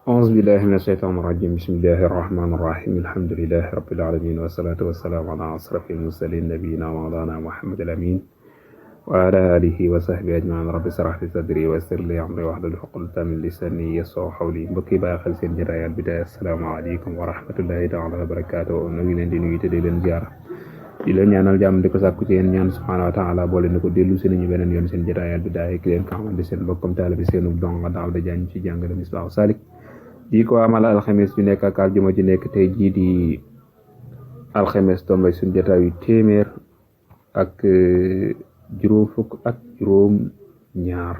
أعوذ بالله من الشيطان الرجيم بسم الله الرحمن الرحيم الحمد لله رب العالمين والصلاة والسلام على أشرف المرسلين نبينا ومولانا محمد الأمين وعلى آله وصحبه أجمعين رب اشرح لي صدري ويسر لي أمري واحلل عقدة من لساني يفقهوا قولي mbokk yi bàyyi xel seen jotaay Al Bidaaya asalaamaaleykum wa rahmatullahi taala wa barakaatuh ñu ngi leen di nuyu te di leen ziar di leen ñaanal jàmm di ko sàkku ci yéen ñaan subhanahu wa taala boole na ko dellu si nañu beneen yoon seen jotaay Al Bidaaya ki leen ko xamante seen mbokkam taalibe seenu donga daal da jàng ci jàngale Misbaahu Saalik di ko amal alxames ju nekk ak aljuma ju nekk tey jii di alxames tombé suñu jotaayu téeméer ak juróom fukk ak juróom ñaar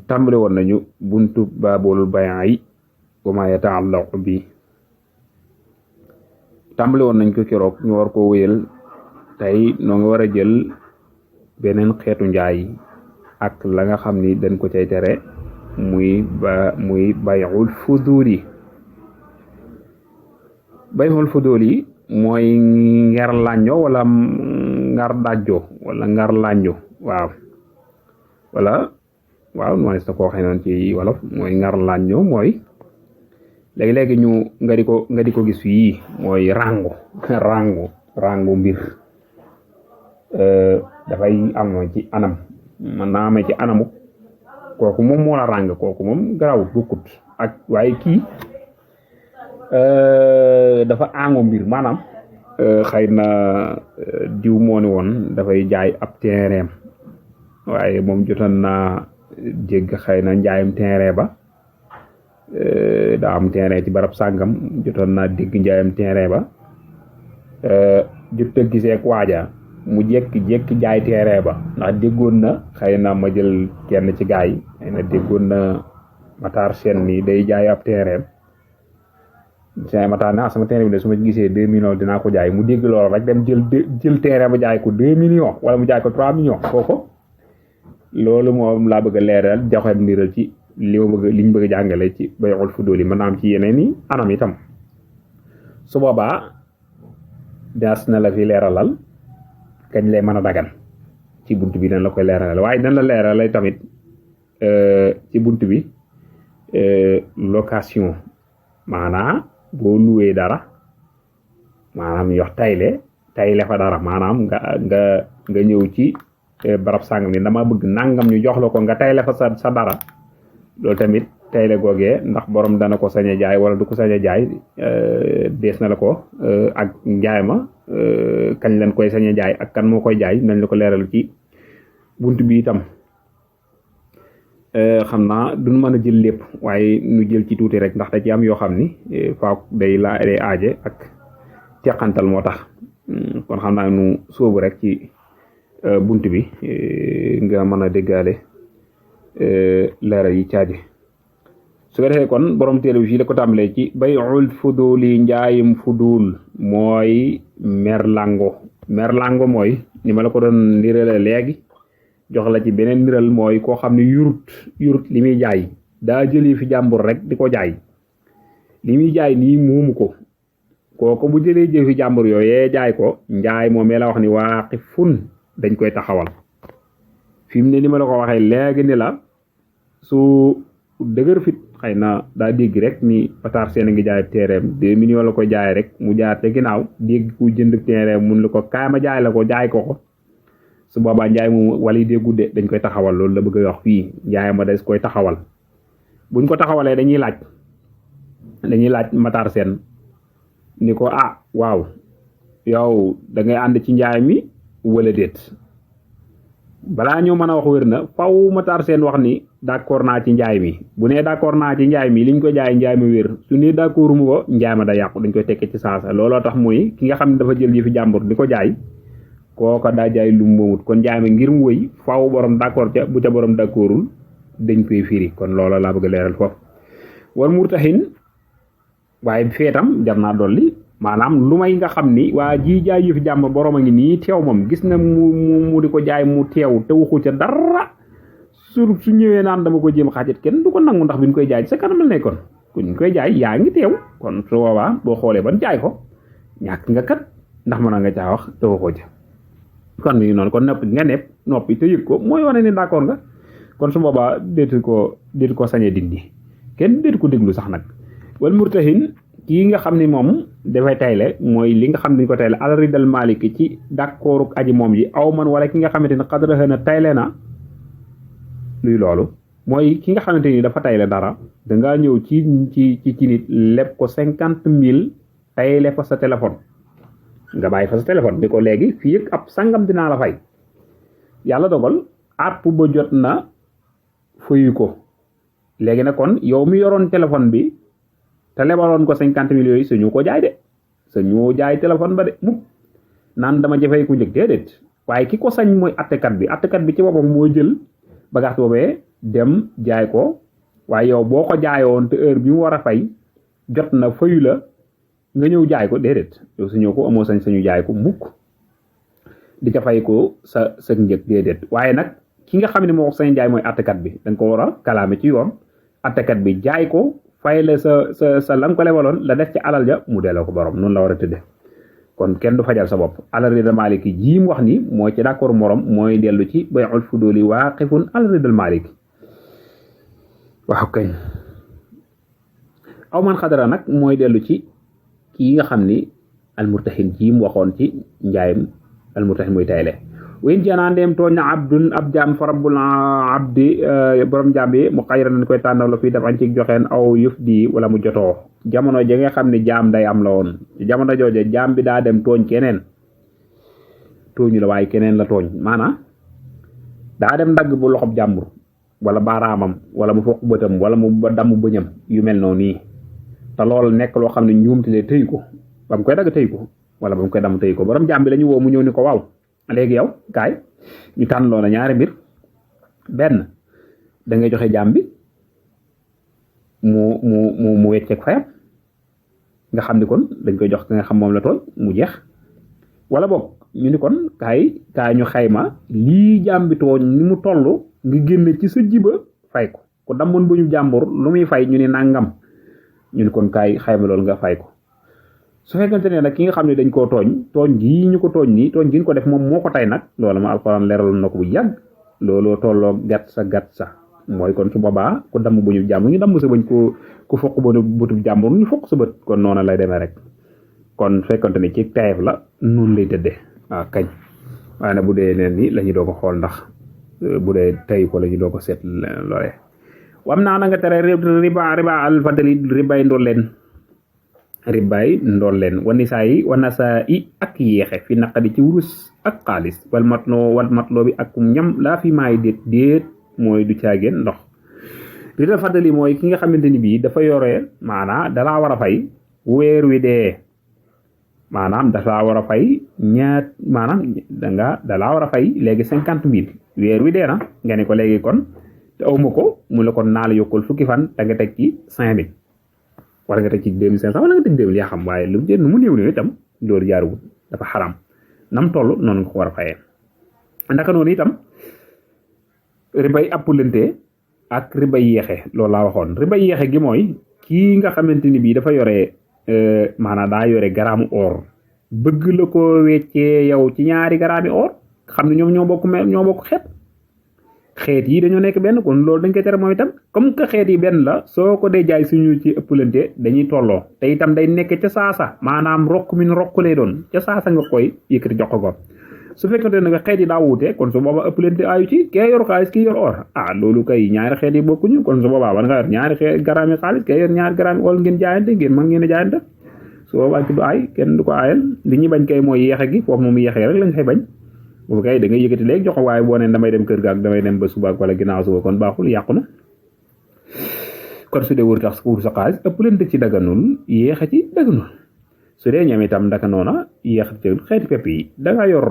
tàmbale woon nañu buntu baabul bay'i wa ma yata'allaqu bi tàmbale woon nañ ko keroog ñu war ko wéyal tey noo nga war a jël beneen xeetu njaay ak la nga xam ni dañ ko cay tere muy bay'ul fuduli bay'ul fuduli mooy ngar laño wala ngar dajjo wala ngar laño waaw noonu sa ko waxee noonu ci wolof mooy ngar laño mooy léegi ñu nga di ko gis fii mooy rango mbir dafay am ci anam man naa amee ci anamu kooku moom moo la ràng kooku moom garawut bukkut ak waaye kii dafa àngo mbir maanaam xëy na diw moo ni woon dafay jaay ab terrain waaye moom jotoon naa jégg xëy na njaayam terrain ba daa am terrain ci barab sàngam jotoon naa dégg njaayam terrain ba jot a gisee ak waaja mu jékki jaay terrain ba ndax déggoon na xëy na ma jël kenn ci gaay yi xëy na déggoon na Matar Sène ni day jaay ab terrain Sène Matar ne sama terrain bi de su ma gisee 2 millions dinaa ko jaay mu dégg loolu rek dem jël terrain ba jaay ko 2 millions wala mu jaay ko 3 millions kooku loolu moom laa bëgg a leeral joxe ndiral ci liñ bëgg a jàngale ci bay'ul fuduli mën naa am ci yeneen i anam itam su boobaa daas na la fi leeralal kañ lay mën a dagan ci bunt bi dañ la koy leeralal waaye dañ la leeralal tamit ci bunt bi location maanaam boo luwee dara maanaam yox tayle fa dara maanaam nga ñëw ci barab sàngam ni dama bëgg nangam ñu jox la ko nga tayle fa sa dara loolu tamit tayle googee ndax borom dana ko sañ a jaay wala du ko sañ a jaay dees na la ko ak njaay ma kañ lañ koy sañ a jaay ak kan moo koy jaay nañ la ko leeral ci bunt bi itam xam naa duñ mën a jël lépp waaye nu jël ci tuuti rek ndax da ci am yoo xam ni faaw day aaje ak teqantal moo tax kon xam naa nu sóobu rek ci bunt bi nga mën a déggaale leeral yi caaje su ko defee kon borom téere bi fii la ko tàmbalee ci bay'ul fuduli njaayum fudul mooy merlango mooy ni ma la ko doon nirale léegi jox la ci beneen niral mooy koo xam ne yurut li muy jaay daa jëlee fi jàmbur rek di ko jaay li muy jaay nii moomu ko kooku bu jëlee jëfi jàmbur yooyee jaay ko njaay moom la wax ni waaqifun dañ koy taxawal fi mu ne ni ma la ko waxee léegi ni la su dëgër fit xëy na daa dégg rek ni Matar Sène ngi jaay terrain 2 millions la ko jaay rek mu jaar te ginnaaw dégg ku jënd terrain mun la ko kaay ma jaay la ko jaay ko su boobaa njaay mu wala yi dee gudde dañ koy taxawal loolu la bëgg a wax fii njaay ma des koy taxawal buñ ko taxawalee dañuy laaj Matar Sène ni ko waaw yow da ngay ànd ci njaay mi wala déet balaa ñoo mën a wax wér na faw Matar Sène wax ni d'accord naa ci njaay mi bu nee d'accord naa ci njaay mi liñ ko jaay njaay mi wér su nee d'accord mu ko njaay ma da yàqu dañ koy tekke ci saasa looloo tax muy ki nga xam ne dafa jël yëfi jàmbur di ko jaay kooka daa jaay lu mu moomut kon njaay ma ngir mu wëy faw borom d'accord ca bu ca borom d'accordul dañ koy firi kon loola laa bëgg a leeral foofu war murtahin waaye feetam jar naa dolli maanaam lu may nga xam ni waa ji jaay yëfi jàmbur borom a ngi nii teew moom gis na mu di ko jaay mu teew te waxu ca dara su ñëwee naan dama ko jéem xaajat kenn du ko nangu ndax bi ñu koy jaay sa kanam la nekkoon ku ñu koy jaay yaa ngi teew kon su boobaa boo xoolee ban jaay ko ñàkk nga kat ndax mën nga caa wax te waxoo ca kon mi ngi noonu kon noppi nga nepp noppi te yëg ko mooy wane ni d'accord nga kon su boobaa déetu ko sañe dindi kenn déetu ko déglu sax nag wal murtahin kii nga xam ni moom dafay tayle mooy li nga xam ne dañ ko tayle al ridal malik ci d'accord aji moom ji aw man wala ki nga xamante ni xadraxa na tayle na luy loolu mooy ki nga xamante ni dafa tayle dara dangaa ñëw ci nit leb ko 50,000 tayle fa sa téléphone nga bàyyi fa sa téléphone bi ko léegi fii ak ab sangam dinaa la fay yàlla dogal àpp ba jot na fayu ko léegi nag kon yow mi yoroon téléphone bi te lebaloon ko 50,000 yooyu suñu ko jaay de suñu jaay téléphone ba de mukk naan dama jafey ku njëkk déedéet waaye ki ko sañ mooy attekat bi ci boppam moo jël bagage boobee dem jaay ko waaye yow boo ko jaayoon te heure bi mu war a fay jot na fayu la nga ñëw jaay ko déedéet yow suñu ko amoo sañu jaay ko mukk di ca fay ko sa njëg déedéet waaye nag ki nga xam ne moo sañ jaay mooy attekat bi da nga ko war a kalaame ci yoon attekat bi jaay ko fay la sa la nga ko lebaloon la def ci alal ja mu delloo ko borom noonu la war a tëdde kon kenn du fajal sa bopp alal ridal maliki ji mu wax ni mooy ci d'accord morom mooy dellu ci bay'ul fuduli waaqifun alal ridal maliki waaw kañ aw man xadara nag mooy dellu ci kii nga xam ni almurtahin ji mu waxoon ci njaayam almurtahin muy tayle wen janaa ndeem tooñ na abdun ab jaam fa rabbul abdi borom jaam bi mu xayra nañ koy tànnaw la fii daf añ ci joxeen aw yëf di wala mu jotoo jamono ja nga xam ne jaam day am la woon jamono jooje jaam bi daa dem tooñ keneen tooñu la waaye keneen la tooñ maanaam daa dem dagg bu loxob jàmbur wala baaraamam wala mu fokk bëtam wala mu damm bëñam yu mel noonu nii te loolu nekk loo xam ne njuumtile tëy ko ba mu koy dagg tëy ko wala ba mu koy damm tëy ko borom jaam bi la ñu woo mu ñëw ni ko waaw léegi yow kaay ñu tànn loo na ñaari mbir benn da ngay joxe jaam bi mu wecceeg fayam nga xam ni kon dañ koy jox ka nga xam moom la tooñ mu jeex wala boog ñu ni kon kaay ñu xayma lii jaam bi tooñ ni mu toll nga génne ci sa jiba fay ko ku dammoon ba ñu jàmbur lu muy fay ñu ni nangam ñu ni kon kaay xayma loolu nga fay ko su fekkante ne nag ki nga xam ne dañ koo tooñ gii ñu ko tooñ nii tooñ gi ñu ko def moom moo ko tay nag loolu ma alxuraan leeraloon na ko bu yàgg looloo tolloo gàtt sa mooy kon su boobaa ku damm bu ñu jàmbur ñu damm sa bañ ku fokk ba bëtub jàmbur ñu fokk sa bët kon noonu lay demee rek kon fekkante ne ci tayef la noonu lay tëddee waaw kañ waaye nag bu dee neen ni la ñu doo ko xool ndax bu dee tay ko la ñu doo ko seet loolee wam naa na nga tere riba alfadali ribay ndolleen wanisaa yi wanasaa yi ak yeexe fi naqadi ci wurus ak xaalis wal matloo bi ak ñam laa fi maay déet mooy du caageen ndox riba fadali mooy ki nga xamante ni bii dafa yore maanaam dalaa war a fay weer wi dee maanaam dalaa war a fay dalaa war a fay léegi 50,000 weer wi dee na nga ne ko léegi kon te awma ko mu la kon naa la yokkul fukki fan da nga teg ci 5,000 wala nga teg ci 2,500 wala nga teg 2,000 yaa xam waaye lu mu mu néew itam loolu jaaruwul dafa xaram nam toll noonu nga ko war a fayee ndaka noonu itam ribay appulante ak ribay yeexe loolu laa waxoon ribay yeexe gi mooy kii nga xamante ni bii dafa yore maanaam daa yore garaamu or bëgg la ko weccee yow ci ñaari garaami or xam ne ñoom ñoo bokk xeet yi dañoo nekk benn kon loolu dañ koy tere mooy itam comme que xeet yi benn la soo ko dee jaay suñu ci ëppalante dañuy tolloo te itam day nekk ca saasa maanaam rokk min rokk lay doon ca saasa nga koy yëkkati jox ko su fekkente ne nga xeet yi daa wuute kon su boobaa ëppalante ayu ci kee yor xaalis kii yor or loolu kay ñaari xeet yi bokkuñu kon su boobaa war nga yor ñaari garaami xaalis kee yor ñaari garaami or ngeen jaayante ngeen mën ngeen a jaayante su boobaa ki du aay kenn du ko aayal li ñuy bañ kay mooy yeexe gi foofu moom yeexe rek lañ fay bañ boobu kay da ngay yëkkati léegi jox ko waaye boo neen damay dem kër ga ak damay dem ba suba wala ginnaaw suba kon baaxul yàqu na kon su dee wër tax wër sa xaalis ëpp leen ci daganul yéex a ci daganul su dee ñoom itam ndaka noona yéex ci xeeti pepp yi da nga yor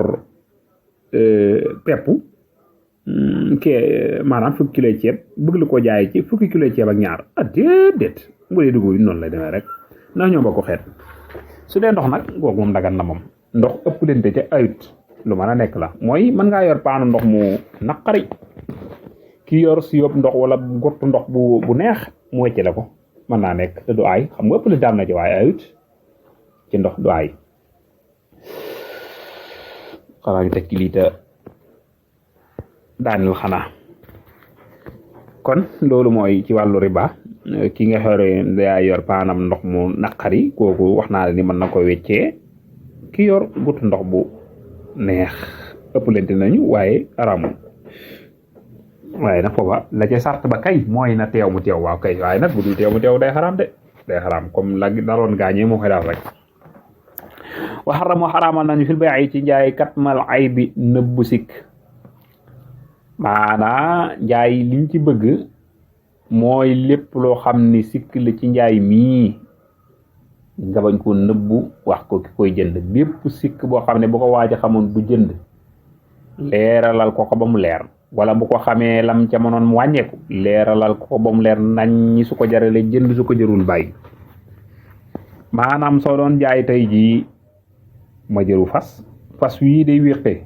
pepp kee maanaam fukki kilo ceeb bëgg la koo jaay ci fukki kilo ceeb ak ñaar déedéet bu dee dugub yi noonu lay demee rek ndax ñoo bokk xeet su dee ndox nag googu moom dagan na moom ndox ëpp leen ca ayut lu mën a nekk la mooy mën ngaa yor paanu ndox mu naqari ki yor si yóbbu ndox wala gottu ndox bu neex mu wecce la ko mën naa nekk te du aay xam nga ëpp li daal na ci waaye ayut ci ndox du aay xanaa ñu teg ci lii te daanil xanaa kon loolu mooy ci wàllu riba ki nga xore daa yor paanam ndox mu naqari kooku wax naa la ni mën na ko weccee ki yor gut ndox bu neex ëppalante nañu waaye araamul waaye nag foofa la ca sart ba kay mooy na teew mu teew waaw kay waaye nag bu dul teew mu teew day xaraam de day xaraam comme la daroon gaañee moo koy daal rek wa xaramu xaraamal nañu fil bay ci njaay katmal ay bi nëbbu sikk maanaa njaay liñ ci bëgg mooy lépp loo xam ni sikk la ci njaay mii nga bañ ko nëbbu wax ko ki koy jënd bépp sikk boo xam ne bu ko waaj a xamoon du jënd leeralal ko ba mu leer wala bu ko xamee lam ca mënoon mu wàññeeku leeralal ko ba mu leer nañ su ko jarale jënd su ko jërul bàyyi maanaam soo doon jaay tey jii ma jëru fas wii day wéqe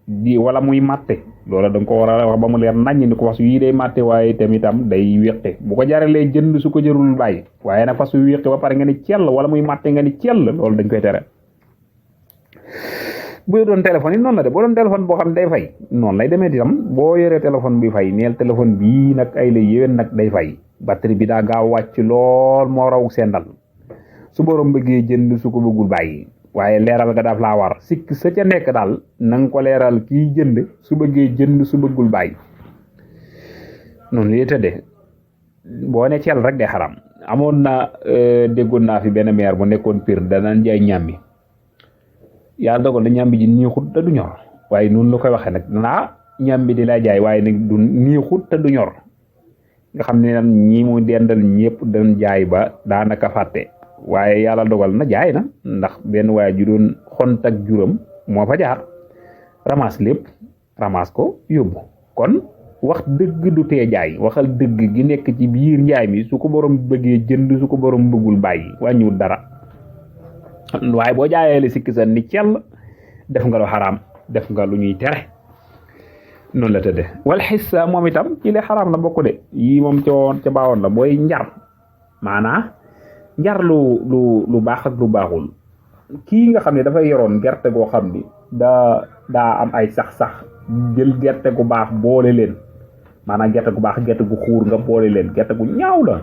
di wala muy matte loola da nga ko war a wax ba mu leer nañ ni ko fas wii day matte waaye tamitam day wéqe bu ko jaralee jënd su ko jërul bàyyi waaye nag fas wi wéqe ba pare nga ni cell wala muy matte nga ni cell loolu dañ koy tere bu doon téléphone yi noonu la de boo doon téléphone boo xam ne day fay noonu lay demee itam boo yoree téléphone bi fay neel téléphone bii nag ay la yéwén nag day fay batterie bi daa gaaw wàcc lool moo raw sendal su borom bëggee jënd su ko bëggul bàyyi waaye leeral ga daaf laa war sikk sa ca nekk daal na nga ko leeral kii jënd su bëggee jënd su bëggul bàyyi noonu lii tëddee boo ne ceel rek day xaram amoon na déggoon naa fi benn maire bu nekkoon Pire danaan jaay ñàmbi yàlla dogal na ñàmbi ji niixut te du ñor waaye noonu la koy waxee nag danaa ñàmbi di lay jaay waaye nag du niixut te du ñor nga xam ne ñi mu dendal ñëpp dañ jaay ba daanaka fàtte waaye yàlla dogal na jaay na ndax benn waaye ju doon xont ak juróom moo fa jaar ramas lépp ramas ko yóbbu kon wax dëgg du tee jaay waxal dëgg gi nekk ci biir njaay mi su ko borom bëggee jënd su ko borom bëggul bàyyi wàññiwul dara waaye boo jaayee la sikki sa ni cell def nga lu xaraam def nga lu ñuy tere noonu la tëdde wal xissa moom itam ci li xaraam la bokk de yii moom ca baawoon la mooy njar maanaa njar lu baax ak lu baaxul kii nga xam ne dafay yoroon gerte goo xam ni daa am ay sax-sax jël gerte gu baax boole leen maanaam gerte gu baax gerte gu xuur nga boole leen gerte gu ñaaw la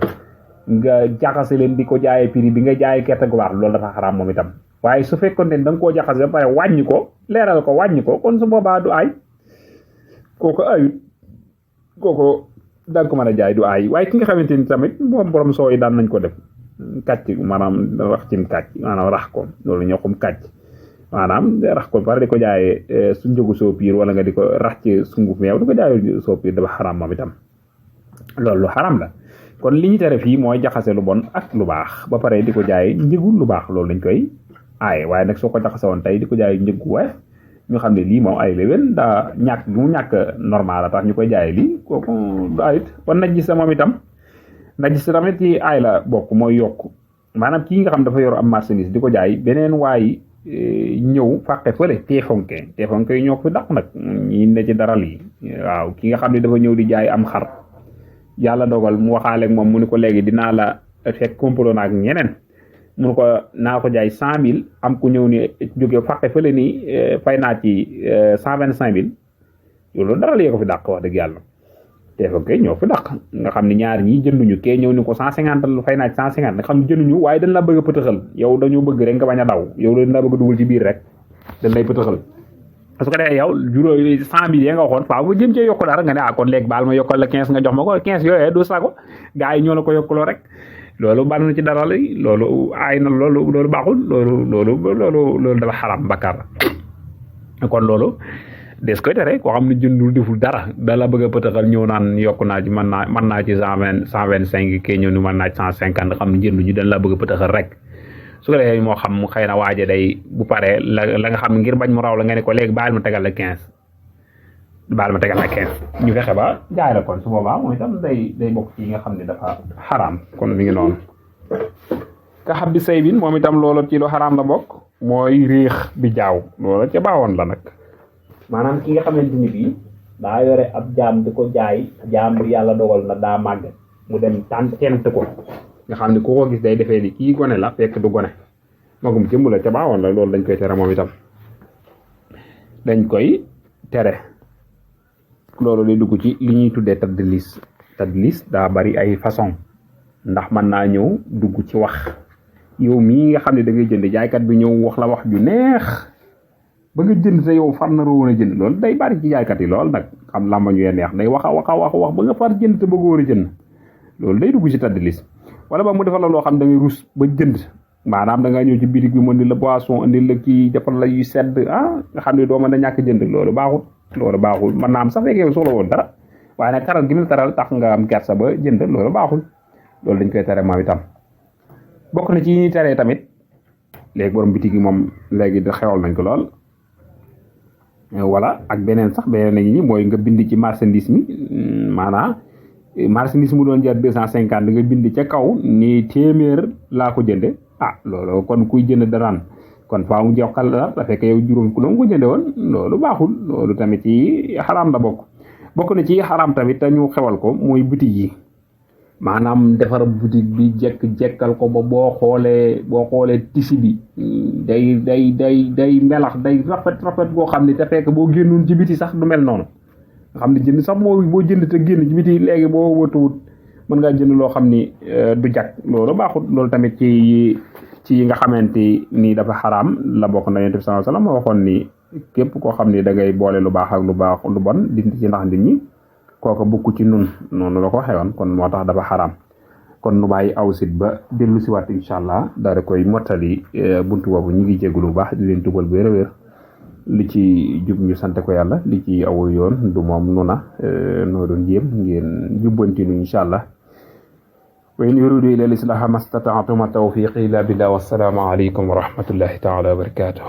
nga jaxase leen di ko jaayee prix bi nga jaayee gerte gu baax loolu dafa xaraam moom itam waaye su fekkoon ne da nga koo jaxase ba pare wàññi ko leeral ko wàññi ko kon su boobaa du aay kooku ayut kooku da nga ko mën a jaay du aay waaye ki nga xamante ni tamit moom borom soo yi daan nañ ko def kàcc maanaam rax cim kàcc maanaam rax ko loolu ñoo xam kàcc maanaam rax ko pare di ko jaayee su njëgu soo piir wala nga di ko rax ci sunguf meew di ko jaayee soo piir dafa xaraam moom itam loolu lu xaraam la kon li ñu tere fii mooy jaxase lu bon ak lu baax ba pare di ko jaayee njëgul lu baax loolu dañ koy aaye waaye nag soo ko jaxase woon tey di ko jaayee njëgu waaye ñu xam ne lii moom ay léwén daa ñàkk gi mu ñàkk normal la tax ñu koy jaayee lii kooku du ayit kon nag gis moom itam najis tamit ci aay la bokk mooy yokk maanaam kii nga xam dafa yor am marchandise di ko jaay beneen waay ñëw fàqe fële teefonke yi ñoo ko fi dàq nag ñi ne ci daral yi waaw ki nga xam ne dafa ñëw di jaay am xar yàlla dogal mu waxaaleeg moom mu ni ko léegi dinaa la fekk complot naak ñeneen mu ni ko naa ko jaay 100 000 am ku ñëw ni jóge fàqe fële ni fay naa ci 125 000 loolu daral yee ko fi dàq wax dëgg yàlla teefonke ñoo fi dàq nga xam ne ñaar ñi jënduñu kee ñëw ni ko 150 lu fay naa ci 150 nga xam ne jënduñu waaye dañ la bëgg a pëtëxal yow dañoo bëgg rek nga bañ a daw yow dañ la bëgg a dugal ci biir rek dañ lay pëtëxal parce que yow juróom 100 000 yi nga waxoon faaw nga jëm cee yokk dara nga ne kon léegi baal ma yokkal la 15 nga jox ma ko 15 yooyee du sago gars yi ñoo la ko yokkaloo rek loolu bal na ci dara la loolu aay na loolu baaxul loolu dafa xaram bakkaar kon loolu des koy tere koo xam ne jëndul deful dara da la bëgg a pëtaxal ñëw naan yokk naa ci mën naa ci 125 kii ñëw ni mën naa ci 150 xam ne jënduñu dañ la bëgg a pëtaxal rek su ko defee moo xam xëy na waaje day bu paree la nga xam ngir bañ mu raw la nga ne ko léegi baal ma tegal la 15 ñu fexe ba jaay la kon su boobaa mooy itam day bokk ci yi nga xam ne dafa xaraam kon mi ngi noonu ka xam bi say bin moom itam loolu ci lu xaraam la bokk mooy riix bi jaaw loolu ca baawoon la nag maanaam ki nga xamante ni bii daa yore ab jaam di ko jaay jaam bi yàlla dogal na daa màgg mu dem tent ko nga xam ne ku ko gis day defee ni kii gone la fekk du gone magum jëmb la ca baawoon la loolu dañ koy tere moom itam dañ koy tere loolu day dugg ci li ñuy tuddee tadlis tadlis daa bari ay façon ndax man naa ñëw dugg ci wax yow mii nga xam ne da ngay jënd jaaykat bi ñëw wax la wax ju neex ba nga jënd te yow far na roon a jënd loolu day bari ci jaaykat yi lool nag xam làmmañ yee neex day wax ba nga far jënd te bëggoon a jënd loolu day dugg ci tadlis wala ba mu defal la loo xam da ngay rus ba jënd maanaam da nga ñëw ci bitig bi mu indi la boisson indi la kii defal la yu sedd nga xam ne doo mën a ñàkk jënd loolu baaxul mën naa am sax fekkee soxla woon dara waaye nag taral gi mu taral tax nga am kersa ba jënd loolu baaxul loolu dañ koy tere moom itam bokk na ci ñuy teree tamit léegi borom bitig yi moom léegi da xewal nañ ko lool wala ak beneen nañu ni mooy nga bind ci marchandise mi maanaam marchandise mu doon jar 250 nga bind ca kaw ni téeméer laa ko jënde loolu kon kuy jënd daraan kon faaw mu joxal la da fekk yow juróom ku doon ko jënde woon loolu baaxul loolu tamit ci xaraam la bokk na ci xaraam tamit te ñu xewal ko mooy boutique yi maanaam defar boutique bi jekkal ko ba boo xoolee tisi bi day melax day rafet goo xam ne te fekk boo génnoon ci biti sax du mel noonu nga xam ne jënd sax boo jënd te génn ci biti léegi boo wëtuwut mën ngaa jënd loo xam ni du jag loolu baaxul loolu tamit ci nga xamante ni dafa xaraam la bokk na Yonent bi sallallahu alayhi wasallam waxoon ni képp koo xam ni da ngay boole lu baax ak lu bon di ci ndax nit ñi kooku bukku ci nun noonu la ko xewoon kon moo tax dafa xaraam kon nu bàyyi aw sit ba dellu si waat incha allah daal di koy mottali buntu boobu ñu ngi jégalu bu baax di leen tubal bu wér li ci jub ñu sante ko yàlla li ci awul yoon du moom nu na noo doon jéem ngeen jubbanti nu incha allah wa in yuridu ila al-islaha mastata'tu ma tawfiqi illa billah wassalamu alaykum wa rahmatullahi ta'ala wa barakatuh